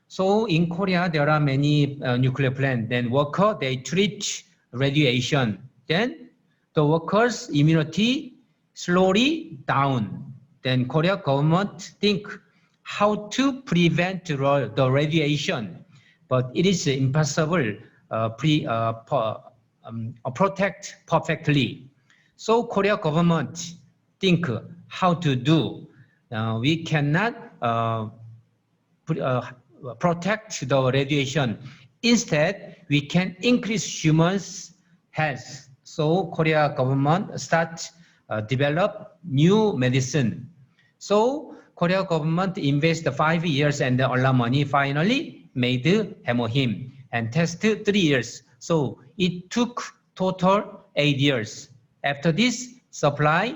So in Korea, there are many nuclear plants. Then worker, they treat radiation. Then the workers' immunity slowly down. Then Korea government think how to prevent the radiation, but it is impossible protect perfectly. So Korea government think how to do. We cannot protect the radiation. Instead, we can increase humans' health. So Korea government start develop new medicine. So Korea government invest 5 years and a lot of money. Finally made Hemohim and tested 3 years. So it took total 8 years. After this, supply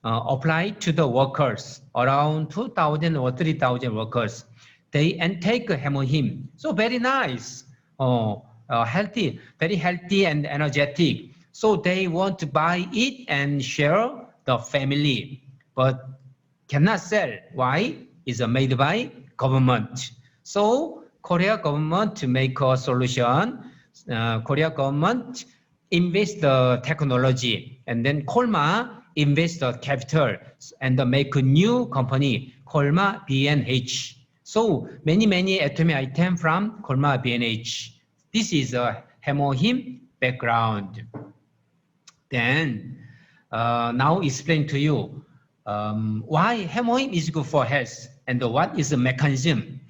applied to the workers, around 2,000 or 3,000 workers. They take Hemohim. So very nice, healthy, very healthy and energetic. So they want to buy it and share the family, but cannot sell. Why? It's made by government. So Korea government to make a solution. Korea government invest the technology, and then Kolma invest the capital and make a new company, Kolma B&H. So many atomic item from Kolma B&H. This is a Hemohim background. Then now explain to you why Hemohim is good for health and what is the mechanism.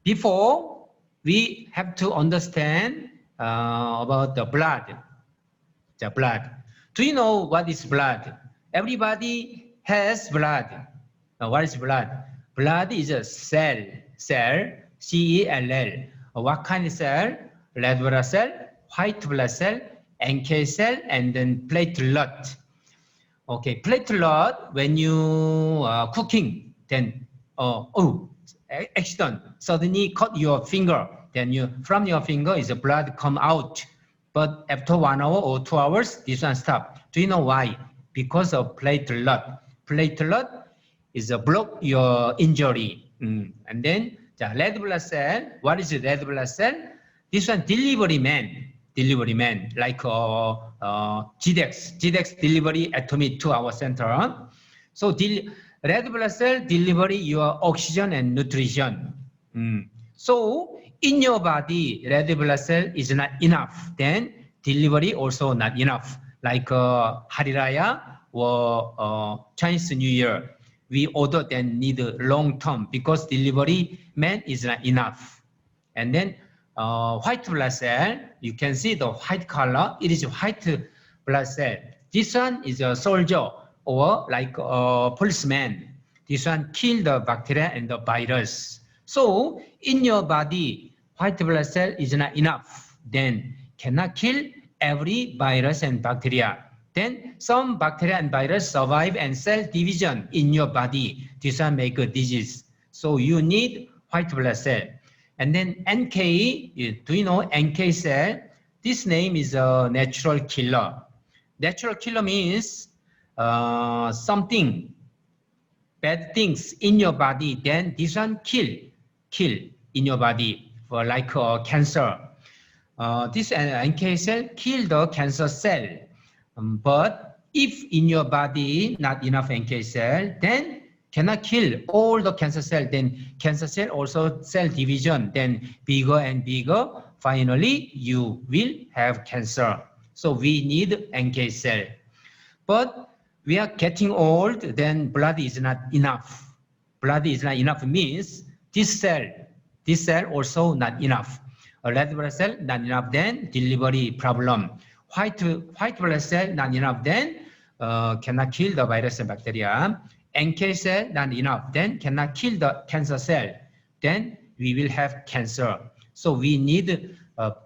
Before, we have to understand about the blood. The blood. Do you know what is blood? Everybody has blood. Now, what is blood? Blood is a cell, C-E-L-L. What kind of cell? Red blood cell, white blood cell, NK cell, and then platelet. Okay, platelet, when you are cooking, then, accident, suddenly cut your finger, then from your finger is the blood come out. But after 1 hour or 2 hours, this one stop. Do you know why? Because of platelet. Platelet is a block your injury. And then the red blood cell, what is the red blood cell? This one delivery man, like GDEX delivery Atomy to our center. So red blood cell delivery your oxygen and nutrition. So in your body, red blood cell is not enough. Then delivery also not enough. Like Hari Raya or Chinese New Year, we order then need a long term because delivery man is not enough. And then white blood cell, you can see the white color. It is white blood cell. This one is a soldier or like a policeman. This one kill the bacteria and the virus. So in your body, white blood cell is not enough. Then cannot kill every virus and bacteria. Then some bacteria and virus survive and cell division in your body. This one make a disease. So you need white blood cell. And then NK, do you know NK cell? This name is a natural killer. Natural killer means something, bad things in your body, then this one kill in your body for like cancer. this NK cell kill the cancer cell. But if in your body not enough NK cell, then cannot kill all the cancer cell. Then cancer cell also cell division, then bigger and bigger. Finally, you will have cancer. So we need NK cell. But we are getting old, then blood is not enough. Blood is not enough means this cell also not enough. A red blood cell not enough, then delivery problem. White blood cell not enough, then cannot kill the virus and bacteria. NK cell not enough, then cannot kill the cancer cell. Then we will have cancer. So we need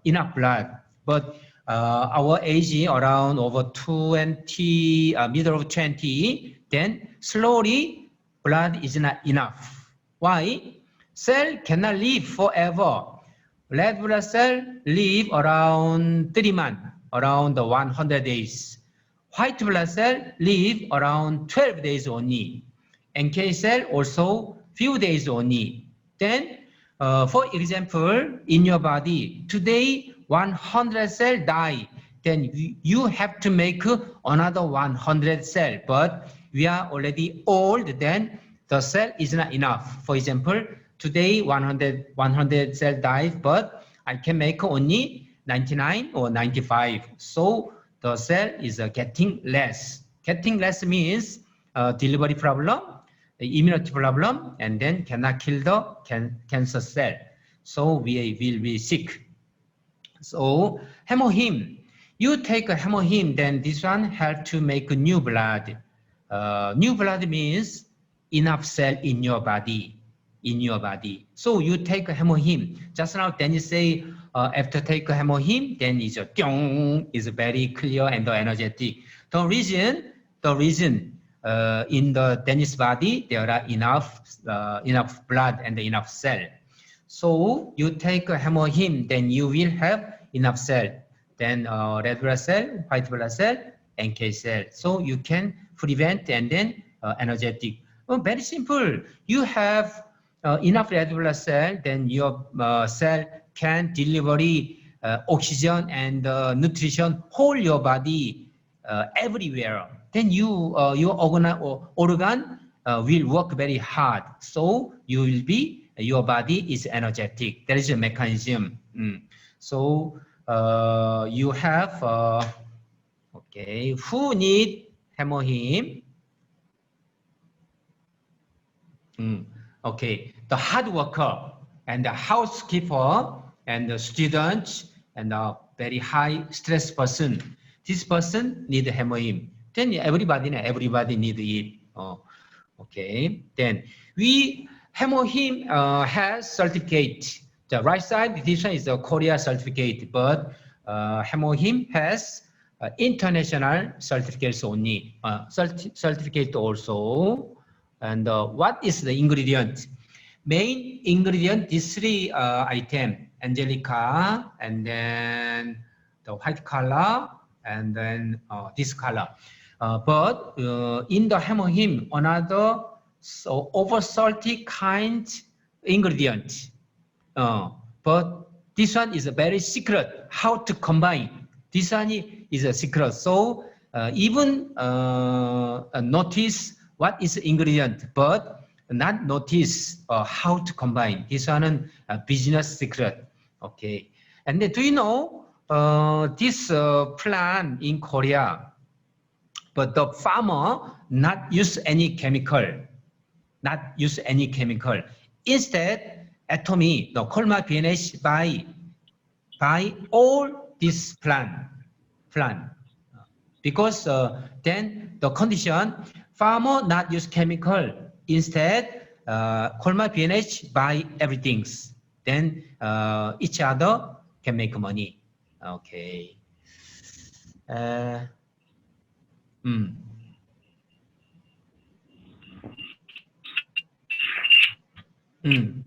enough blood. But our age around over 20, middle of 20, then slowly blood is not enough. Why? Cell cannot live forever. Red blood cell live around 3 months, around 100 days. White blood cell live around 12 days only. NK cell also few days only. Then, for example, in your body, today 100 cell die, then you have to make another 100 cell. But we are already old, then the cell is not enough. For example, today 100 cell died, but I can make only 99 or 95. So the cell is getting less. Getting less means delivery problem, immunity problem, and then cannot kill the cancer cell. So we will be sick. So Hemohim, you take a Hemohim, then this one help to make new blood. New blood means enough cell in your body. So you take a Hemohim. Just now, then you say after take a Hemohim, then is very clear and energetic. The reason in the Danish body there are enough blood and enough cell. So you take a Hemohim, then you will have enough cell. Then red blood cell, white blood cell, NK cell. So you can prevent and then energetic. Well, very simple. You have enough red blood cell, then your cell can deliver oxygen and nutrition whole your body everywhere. Then your organ will work very hard. So you will be your body is energetic. That is a mechanism. So you have okay. Who need Hemohim? Okay, the hard worker and the housekeeper and the student and the very high stress person. This person need Hemohim. Then everybody need it. Oh, okay. Then Hemohim has certificate. The right side, this one is the Korea certificate, but Hemohim has international certificates only. Certificate also. And what is the ingredient? Main ingredient, these three items, Angelica, and then the white color, and then this color. But in the Hemohim, another over salty kind ingredient. But this one is a very secret, how to combine. This one is a secret. So even notice what is the ingredient, but not notice how to combine. This one is a business secret. Okay. And then do you know this plant in Korea, but the farmer not use any chemical, Instead, Atomy, the Colmar PNH buy all this plant. Because then the condition, farmer not use chemical. Instead, Colmar PNH buy everything. Then each other can make money. Okay.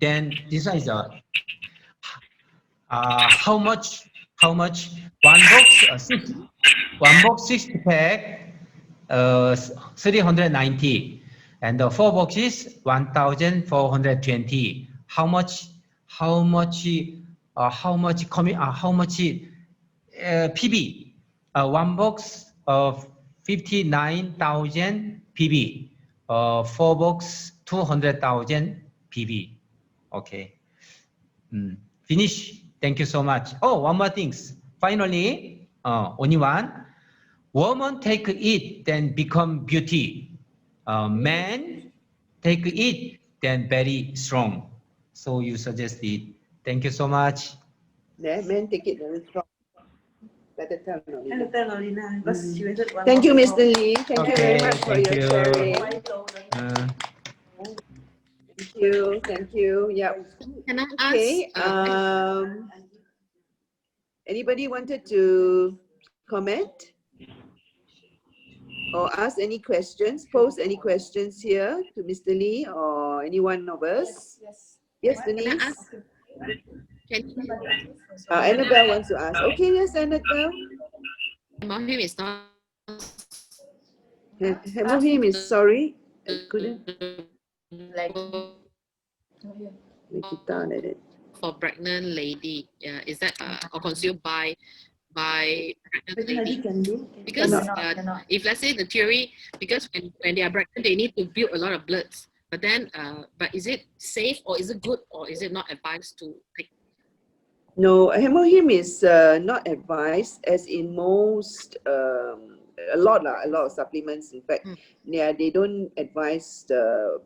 Then this one is how much one box 60 pack 390 and the 4 boxes 1420. How much how much PB? One box of 59,000 PB. Four box 200,000 PB. Okay. Finish. Thank you so much. Oh, one more things. Finally, only one. Woman take it, then become beauty. Man take it, then very strong. So you suggest it. Thank you so much. Yeah, men take it very strong. Better tell And Nolina. tell Lorena, because she waited one Thank you, more Mr. Lee. Thank you very Okay, much for thank your you. sharing. Uh, Thank you. Thank you. Yep. Can I Okay. ask? Anybody wanted to comment or ask any questions? Pose any questions here to Mr. Lee or any one of us? Yes, Can I Denise. ask? Can Annabelle wants to ask. Okay, yes, Annabelle. Hemohim is not Hemohim is sorry. I couldn't. Like, Nikita, let it. for pregnant lady. Is that or consumed by pregnant lady? can do. Because cannot. if let's say the theory, because when they are pregnant, they need to build a lot of bloods. But then, but is it safe or is it good or is it not advised to take? No, Hemohim is not advised, as in most, a lot of supplements. In fact, yeah, they don't advise the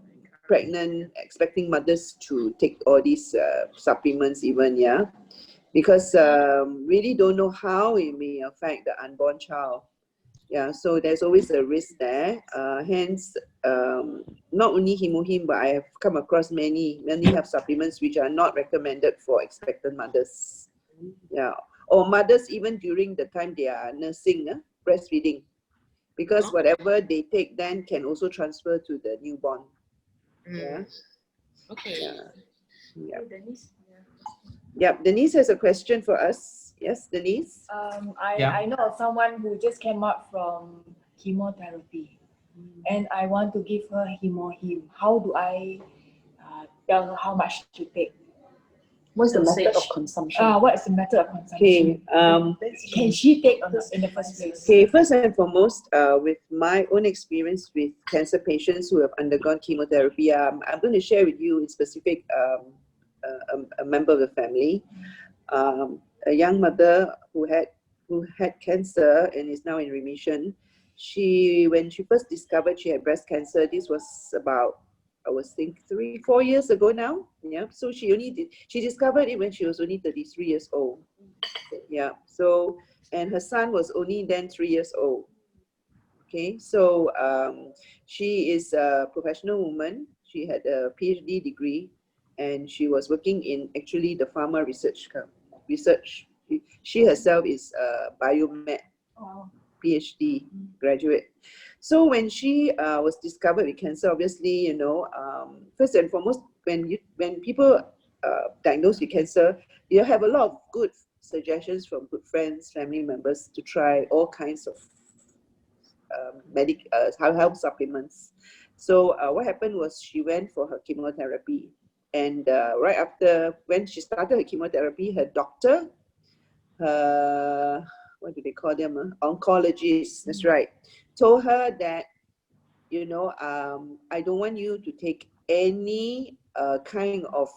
pregnant, expecting mothers to take all these supplements even, yeah, because really don't know how it may affect the unborn child. Yeah, so there's always a risk there. Hence, not only Hemohim, but I have come across many health supplements which are not recommended for expectant mothers. Yeah, or mothers even during the time they are nursing, breastfeeding, because whatever they take then can also transfer to the newborn. Yeah. Okay. Yeah. Yep. Denise has a question for us. Yes, Denise. I know of someone who just came out from chemotherapy, and I want to give her Hemohim. How do I tell her how much to take? What's the method of consumption? What is the method of consumption? Okay. Can she take or not in the first place? Okay, first and foremost, with my own experience with cancer patients who have undergone chemotherapy, I'm going to share with you in specific a member of the family, a young mother who had cancer and is now in remission. When she first discovered she had breast cancer, this was about, I was think 3-4 years ago now. Yeah, so she discovered it when she was only 33 years old. Yeah, so, and her son was only then 3 years old. Okay, so she is a professional woman. She had a PhD degree, and she was working in actually the pharma research. She herself is a biomed PhD graduate. So when she was discovered with cancer, obviously, first and foremost, when people diagnosed with cancer, you have a lot of good suggestions from good friends, family members to try all kinds of health supplements. So what happened was she went for her chemotherapy, and right after, when she started her chemotherapy, her doctor, what do they call them? Oncologist, that's right, told her that, I don't want you to take any kind of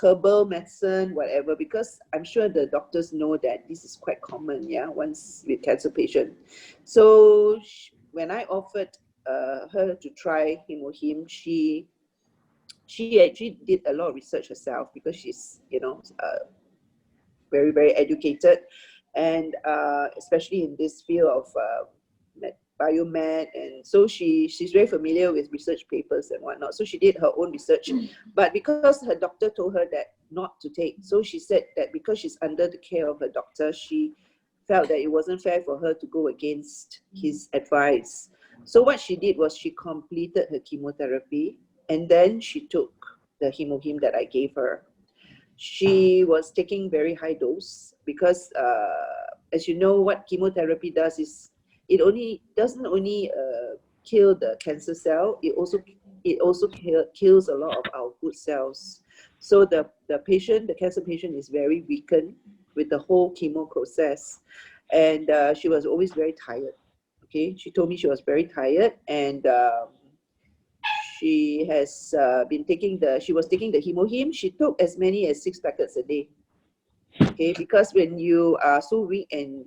herbal medicine, whatever, because I'm sure the doctors know that this is quite common, yeah, once with cancer patient. So when I offered her to try Hemohim, she actually did a lot of research herself, because she's, very, very educated, and especially in this field of biomed, and so she's very familiar with research papers and whatnot. So she did her own research, but because her doctor told her that not to take, so she said that because she's under the care of her doctor, she felt that it wasn't fair for her to go against his advice. So what she did was she completed her chemotherapy, and then she took the Hemohim that I gave her. She was taking very high dose, because as you know, what chemotherapy does is it doesn't only kill the cancer cell, it also kills a lot of our good cells. So the cancer patient is very weakened with the whole chemo process. And she was always very tired. Okay, she told me she was very tired, and she has she was taking the Hemohim. She took as many as 6 packets a day. Okay, because when you are so weak and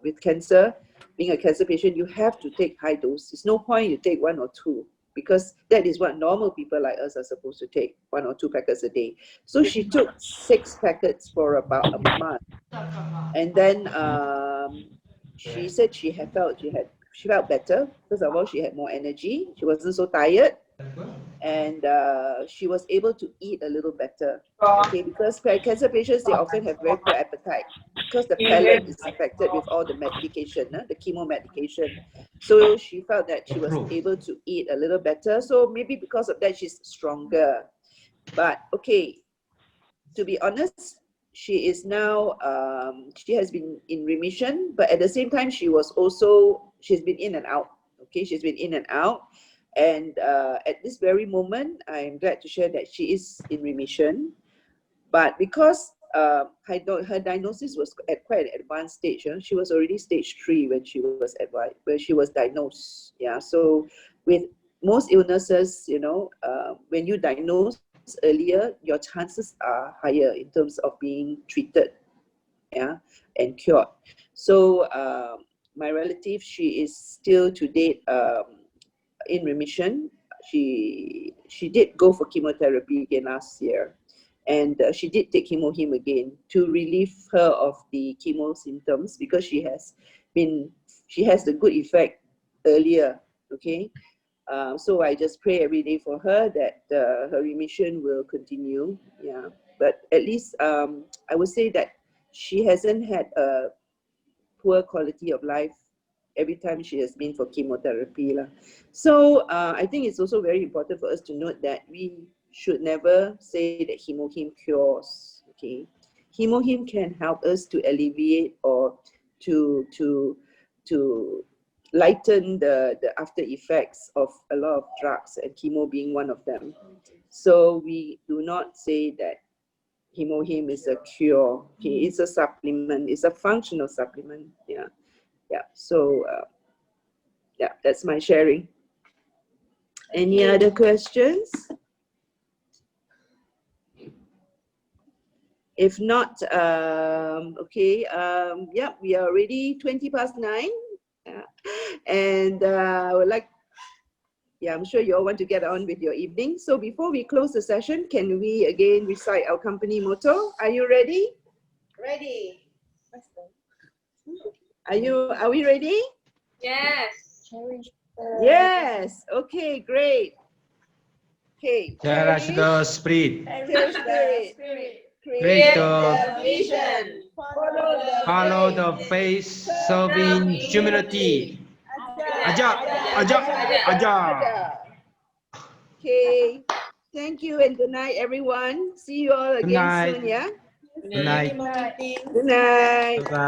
with cancer, being a cancer patient, you have to take high dose. There's no point you take 1 or 2, because that is what normal people like us are supposed to take, 1 or 2 packets a day. So she took 6 packets for about a month, and then she said she felt better. First of all, she had more energy. She wasn't so tired, and she was able to eat a little better. Okay, because cancer patients, they often have very poor appetite because the palate is affected with all the medication, the chemo medication. So she felt that she was able to eat a little better. So maybe because of that, she's stronger. But okay, to be honest, she is now, she has been in remission, but at the same time, she's been in and out. Okay, she's been in and out. And at this very moment, I'm glad to share that she is in remission. But because her diagnosis was at quite an advanced stage, she was already stage 3 when she was diagnosed. Yeah, so with most illnesses, when you diagnose earlier, your chances are higher in terms of being treated, and cured. So my relative, she is still to date in remission. She did go for chemotherapy again last year, and she did take Hemohim again to relieve her of the chemo symptoms, because she has the good effect earlier. Okay, so I just pray every day for her that her remission will continue. Yeah, but at least I would say that she hasn't had a poor quality of life every time she has been for chemotherapy. So I think it's also very important for us to note that we should never say that Hemohim cures. Okay, Hemohim can help us to alleviate or to lighten the after effects of a lot of drugs, and chemo being one of them. So we do not say that Hemohim is a cure. Okay, it's a supplement. It's a functional supplement. Yeah. So that's my sharing. Any other questions? If not, okay. We are already 9:20. And I would like, I'm sure you all want to get on with your evening. So before we close the session, can we again recite our company motto? Are you ready? Ready. Are we ready? Yes. Yes. Okay, great. Okay. Cherish the spirit, Cherish the spirit. create the Vision. follow the faith, serving humility. Aja, aja, aja. Okay. Thank you and good night, everyone. See you all Good again night. soon, yeah? Good night. Good night. Bye-bye.